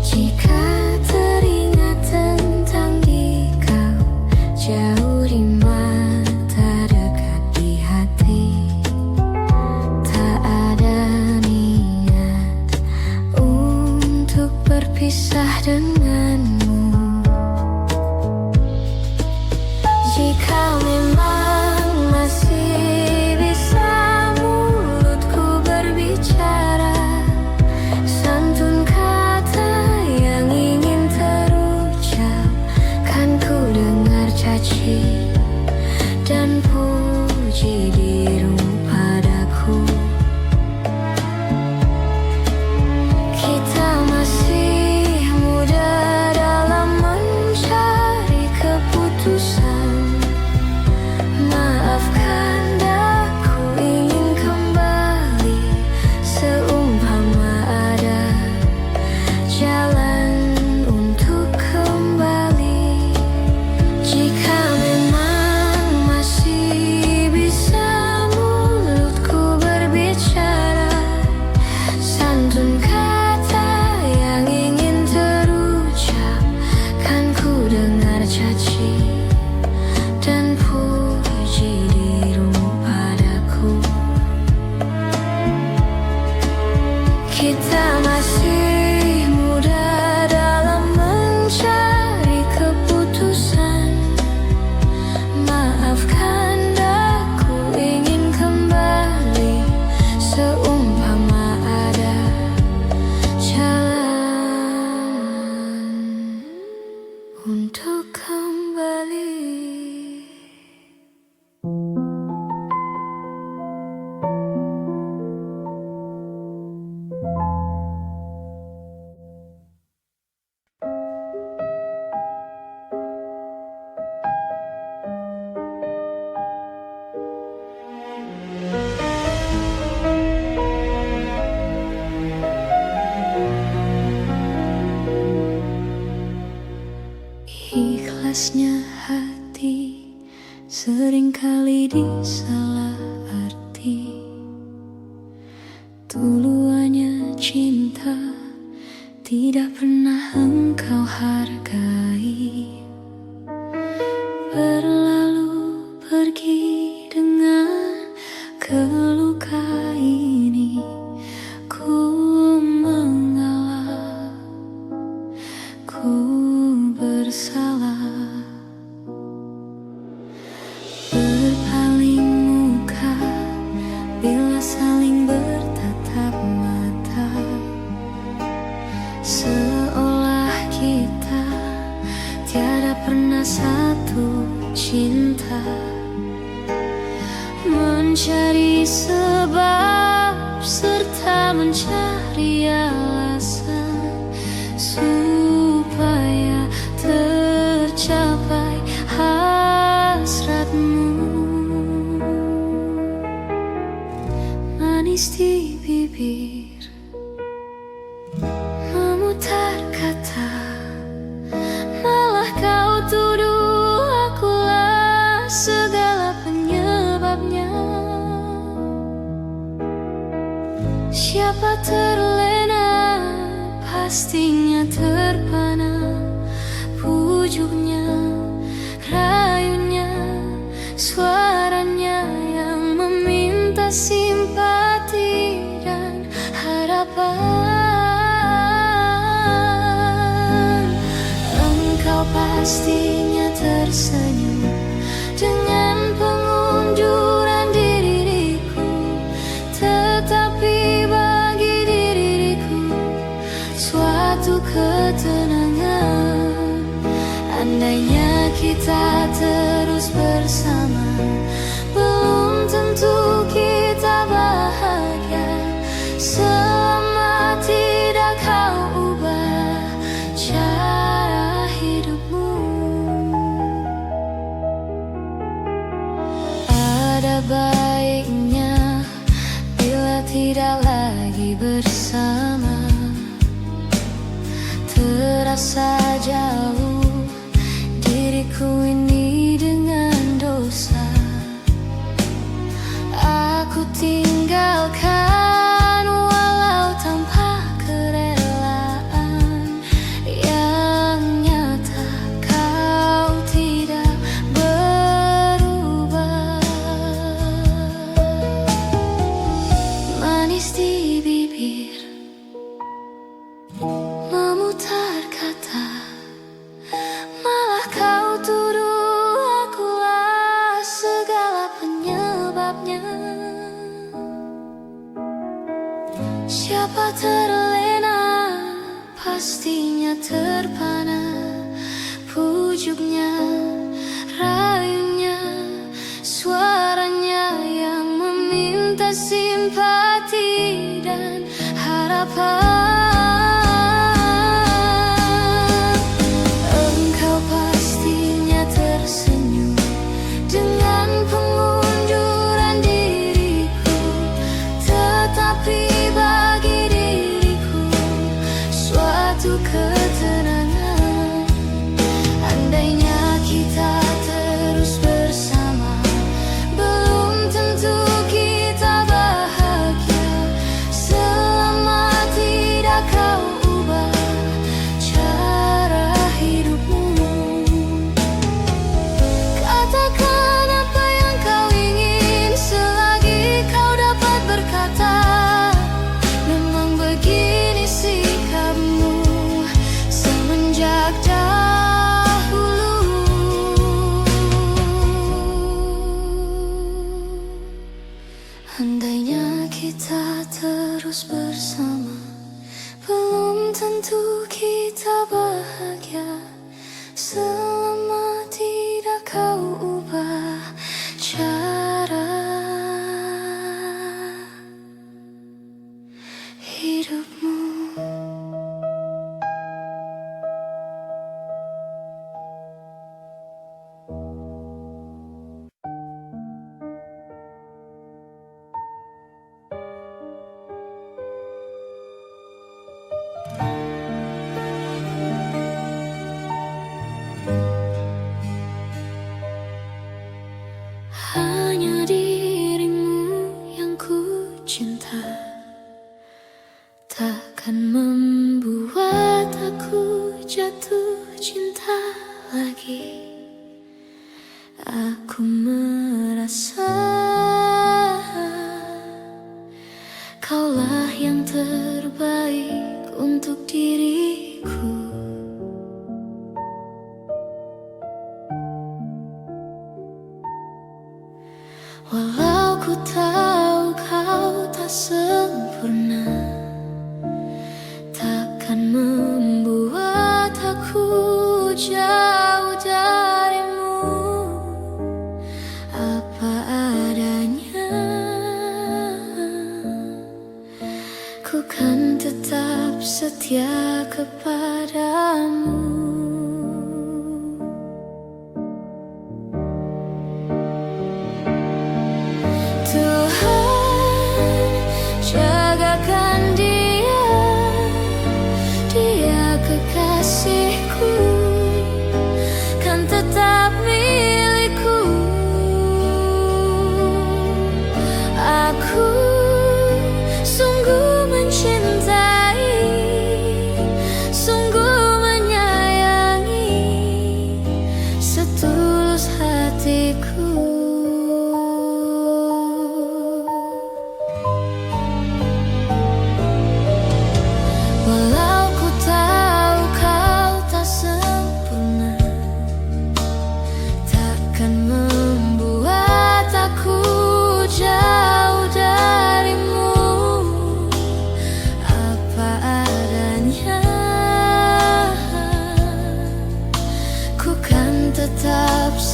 Jika teringat tentang di kau, jauh di mata dekat di hati, berpisah denganmu. Jika memang masih bisa mulutku berbicara, santun kata yang ingin terucap, kan ku dengar caci dan puji dirimu padaku. Kita masih muda dalam mencari keputusan. Maafkan aku ingin kembali, seumpama ada jalan untuk kembali. Jika memang masih bisa mulutku berbicara, santun kata yang ingin terucap, kan ku dengar caci dan puji dirimu padaku. Kita masih muda dalam mencari keputusan. Maafkan aku ingin kembali, seumpama ada jalan untuk kembali. Ikhlasnya hati seringkali disalah arti. Tuluannya cinta tidak pernah engkau hargai. satu cinta, mencari sebab serta mencari alasan supaya tercapai hasratmu. Manis di bibir, memutar kata, malah kau tuduh akulah segala penyebabnya. Siapa terlena, pastinya terpana. Pujuknya, rayunya, suaranya yang meminta simpati dan harapan. Engkau pastinya tersenyum dengan pengunduran diriku, tetapi bagi diriku suatu ketenangan. Andainya kita terus bersama, belum tentu kita bahagia selama tidak kau ubah cara hidupmu. Ada baiknya bila tidak lagi bersama, terasa jauh diriku ini dengan dosa. Aku tinggalkan walau tanpa kerelaan, yang nyata kau tidak berubah. Manis di bibir, memutar kata, malah kau tuduh akulah segala penyebabnya. Siapa terlena, pastinya terpana. Pujuknya, rayunya, suaranya yang meminta simpati dan harapan. Engkau pastinya tersenyum dengan pengunduran diriku, tetapi bagi diriku suatu ketenangan. Andainya kita terus bersama, belum tentu kita bahagia selama tidak kau ubah cara hidupmu. Katakan apa yang kau ingin selagi kau dapat berkata. Memang begini sikapmu semenjak dahulu. Andainya kita terus bersama, belum tentu kita bahagia selama tidak kau ubah cara hidupmu. Hanya dirimu yang ku cinta, takkan membuat aku jatuh cinta lagi. Aku merasa kaulah yang terbaik untuk diriku. Walau ku tahu kau tak sempurna, takkan membuat aku jauh dari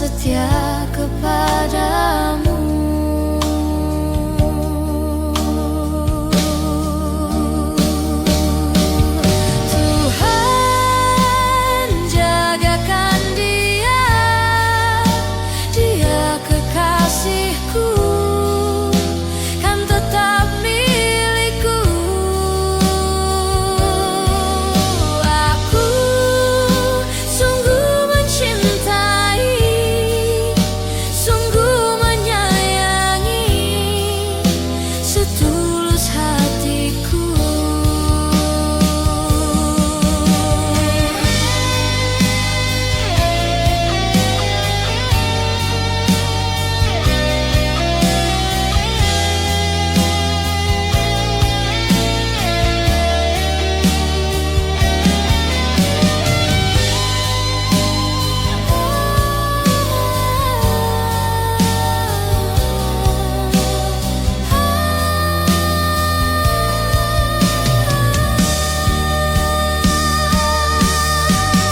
setia kepadamu. Tuhan jagakan dia, dia kekasihku, kan tetap milikku. Aku sungguh mencintai, sungguh menyayangi, setulus hatiku.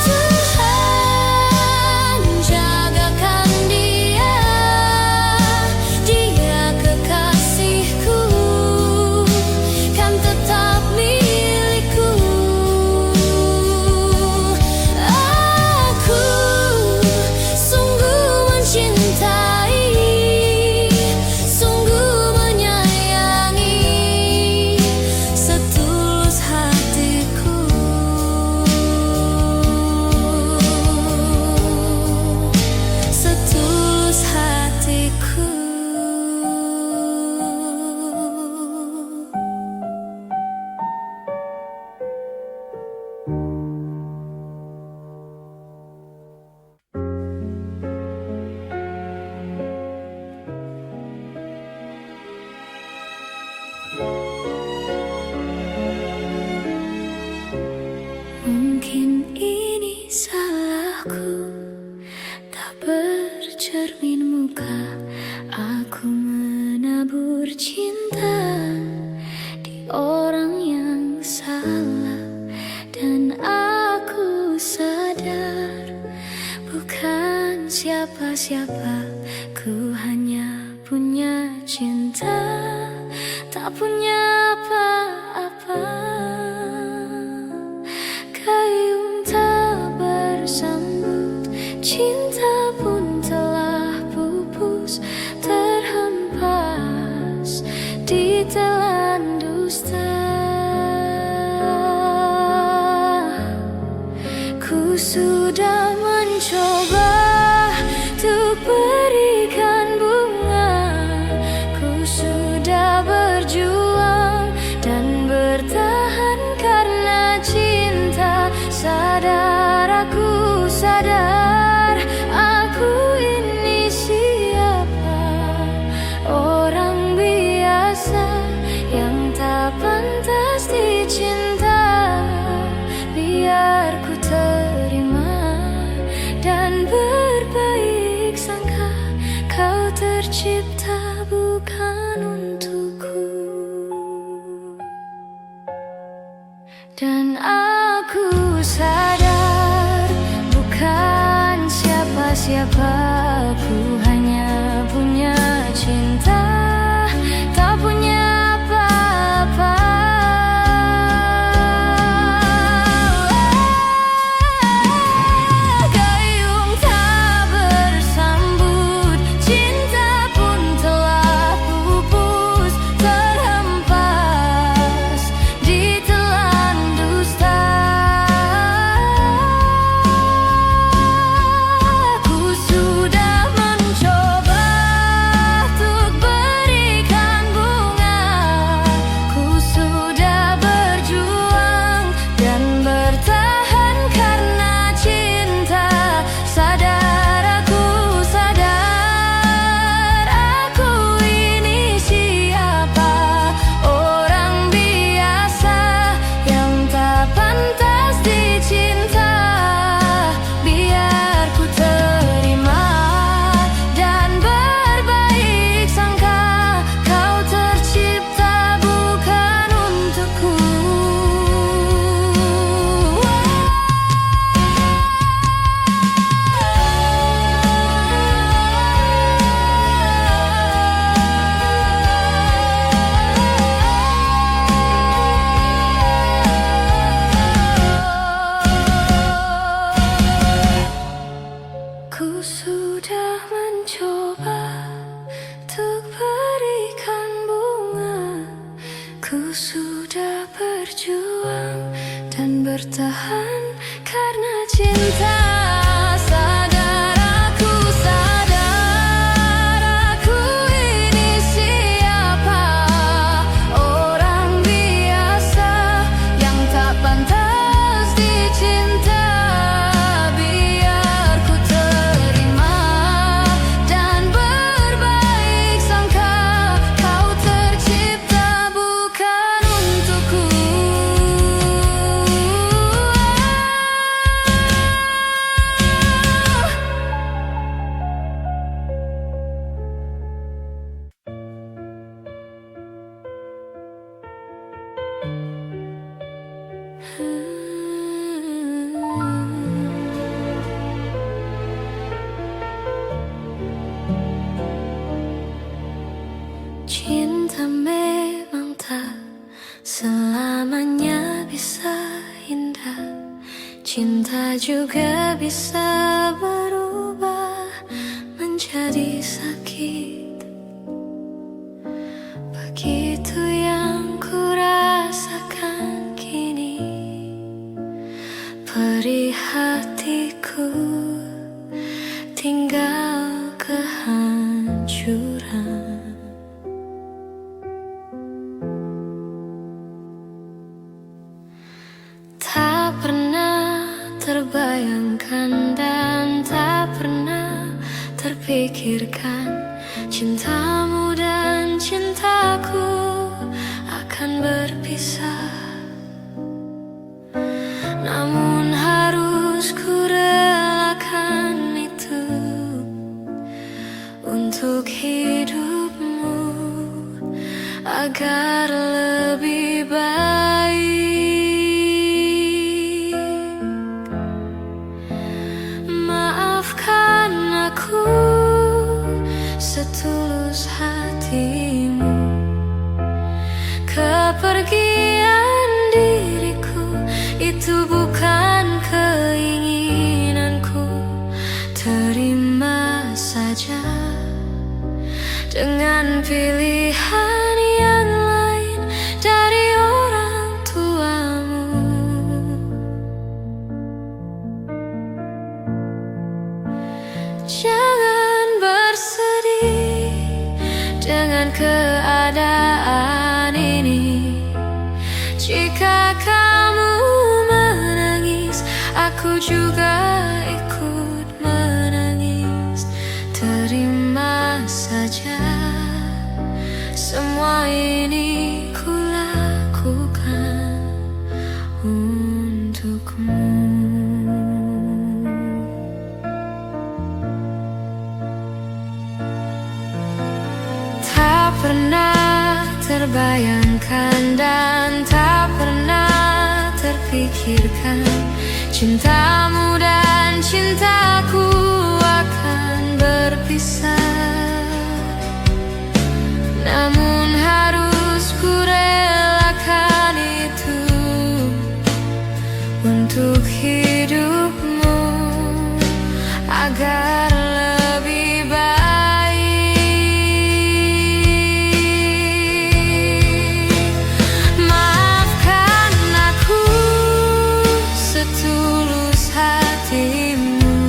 Tuhan jagakan dia, dia kekasihku, kan tetap milikku. Aku sungguh mencintai, sungguh menyayangi, setulus hatiku. Setulus hatiku. Mungkin ini salahku, tak bercermin muka. Aku menabur cinta di orang yang salah, dan aku sadar bukan siapa-siapa. Ku hanya punya cinta, tak punya apa-apa. Gayung tak bersambut, cinta pun telah pupus, terhempas di telan dusta. Ku sudah mencoba untuk berikan bunga, ku sudah berjuang dan bertahan karena cinta. Sadar, aku sadar, aku ini siapa? Orang biasa yang tak pantas dicinta. Biar ku terima dan berbaik sangka, kau tercipta bukan untukku. Dan aku sadar bukan siapa-siapa. Ku hanya punya cinta, tak punya apa-apa. Gayung tak bersambut, cinta pun telah pupus, terhempas di telan dusta. Ku berjuang dan bertahan karena cinta. Sadar aku ini siapa, orang biasa yang tak pantas dicinta. Biar ku terima dan berbaik sangka, kau tercipta bukan untukku. Cinta memang tak selamanya bisa indah. Cinta juga bisa berubah menjadi sakit. Begitu yang ku rasakan kini. Perih hatiku tinggal kehancuran. Tak pernah terbayangkan dan tak pernah terpikirkan cintamu dan cintaku akan berpisah. Namun harus ku relakan itu untuk hidupmu agar lebih baik. Maafkan aku setulus hatimu. Kepergian diriku itu bukan keinginanku. Terima saja dengan pilihan yang lain dari orang tuamu. Jangan bersedih dengan keadaan ini. Jika kamu menangis, aku juga ikut menangis. Terima saja semua ini ku lakukan untukmu. Tak pernah terbayangkan dan tak pernah terpikirkan cintamu dan cintaku akan berpisah. Namun harus ku relakan itu untuk hidupmu agar lebih baik. Maafkan aku setulus hatimu.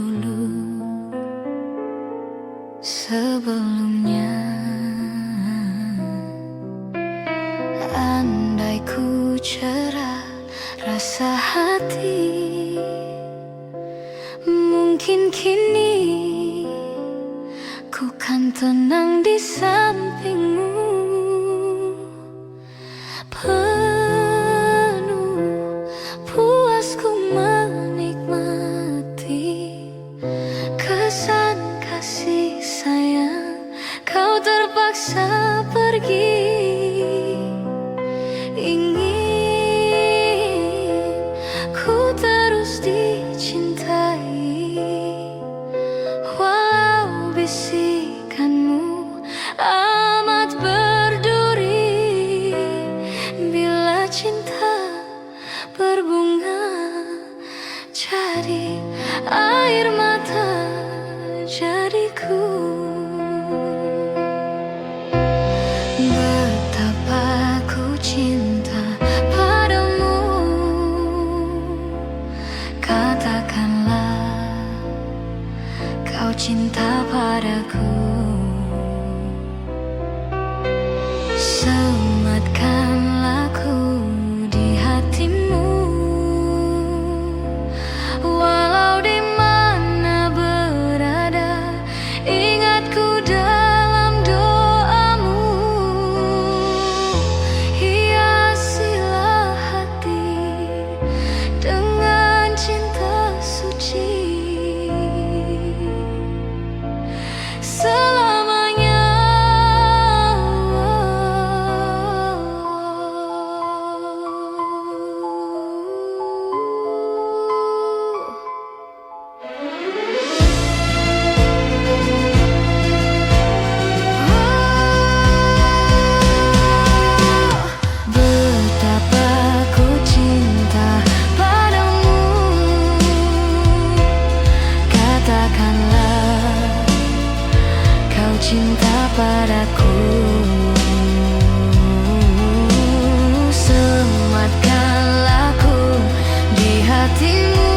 dulu sebelumnya. Andai ku cerah rasa hati, mungkin kini ku kan tenang di sampingmu. Penuh puas ku menikmati kesan kasih sayang, kau terpaksa pergi. Ingin ku terus dicintai, walau bisikanmu amat berduri. Bila cinta berbunga jadi air mata jadiku. Betapa ku cinta padamu, katakanlah kau cinta padaku. Sematkanlah ku di hatimu, walau di mana berada, ingat ku dalam doamu. Hiasilah hati dengan cinta suci selamanya. Betapa ku cinta padamu, katakanlah kau cinta padaku. Sematkanlah ku di hatimu,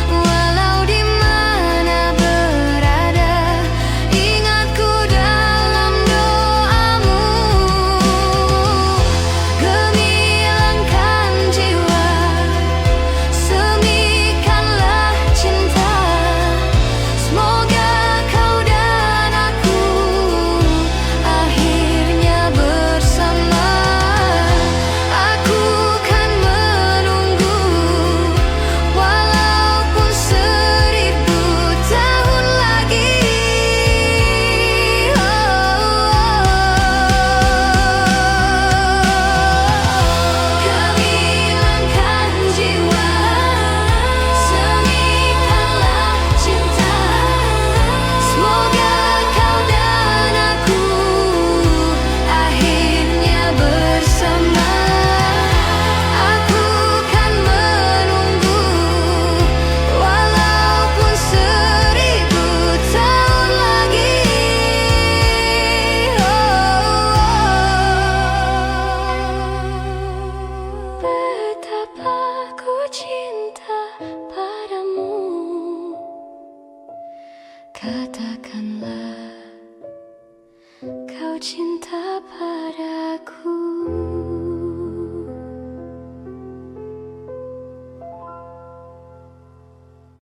walau di mana berada, ingat ku dalam doamu. Gemilangkan jiwa, semikanlah cinta, semoga kau dan aku akhirnya bersama. Aku kan menunggu, walaupun 1000 tahun lagi. Gemilangkan jiwa, semikanlah cinta, semoga kau dan aku akhirnya bersama. Aku kan menunggu, walaupun 1000 tahun lagi. Betapa ku cinta padamu, katakanlah kau cinta padaku.